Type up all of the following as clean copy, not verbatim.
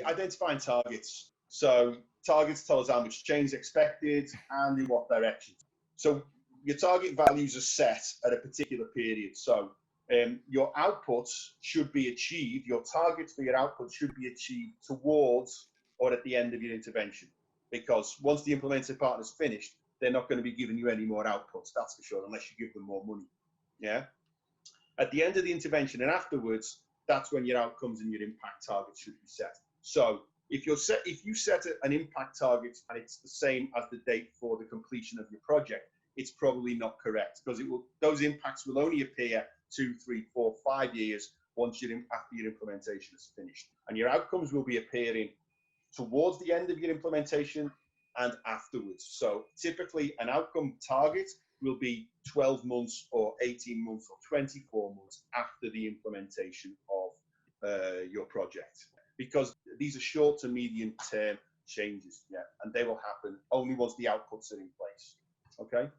identifying targets. So targets tell us how much change is expected and in what direction. So your target values are set at a particular period. So your outputs should be achieved, your targets for your output should be achieved towards or at the end of your intervention. Because once the implemented partner's finished, they're not going to be giving you any more outputs, that's for sure, unless you give them more money. Yeah. At the end of the intervention and afterwards, that's when your outcomes and your impact targets should be set. So if you set an impact target and it's the same as the date for the completion of your project, it's probably not correct, because those impacts will only appear 2, 3, 4, 5 years after your implementation is finished, and your outcomes will be appearing towards the end of your implementation and afterwards. So typically an outcome target will be 12 months or 18 months or 24 months after the implementation of your project, because these are short to medium term changes, yeah, and they will happen only once the outputs are in place. Okay.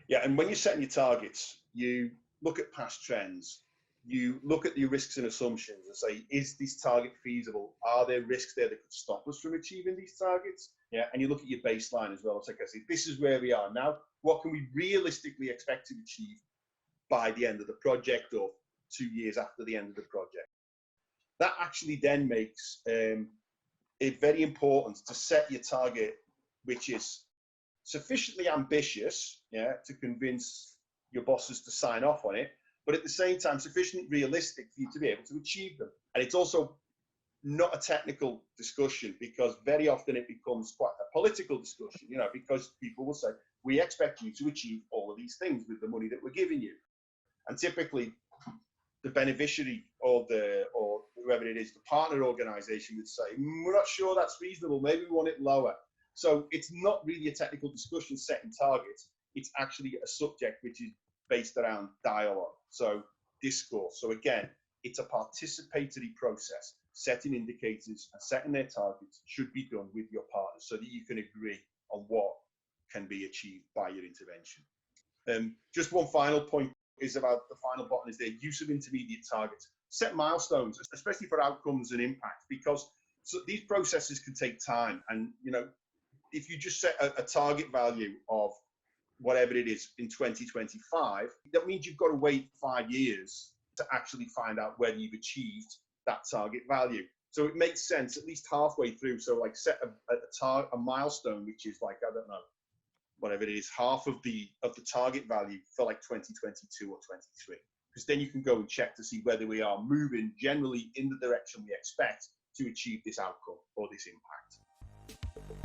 Yeah, and when you're setting your targets, you look at past trends, you look at your risks and assumptions and say, is this target feasible? Are there risks there that could stop us from achieving these targets? Yeah, and you look at your baseline as well. It's like, I say, this is where we are now. What can we realistically expect to achieve by the end of the project or 2 years after the end of the project? That actually then makes it very important to set your target, which is sufficiently ambitious, yeah, to convince your bosses to sign off on it, but at the same time sufficiently realistic for you to be able to achieve them. And it's also not a technical discussion, because very often it becomes quite a political discussion, you know, because people will say, we expect you to achieve all of these things with the money that we're giving you. And typically the beneficiary or whoever it is, the partner organization, would say, we're not sure that's reasonable, maybe we want it lower. So it's not really a technical discussion setting targets. It's actually a subject which is based around dialogue, so discourse. So again, it's a participatory process. Setting indicators and setting their targets should be done with your partners so that you can agree on what can be achieved by your intervention. Just one final point is about the final button is the use of intermediate targets. Set milestones, especially for outcomes and impact, because these processes can take time. And you know, if you just set a target value of whatever it is in 2025, that means you've got to wait 5 years to actually find out whether you've achieved that target value. So it makes sense at least halfway through. So like set a milestone, which is like, I don't know, whatever it is, half of the target value for like 2022 or 23, because then you can go and check to see whether we are moving generally in the direction we expect to achieve this outcome or this impact.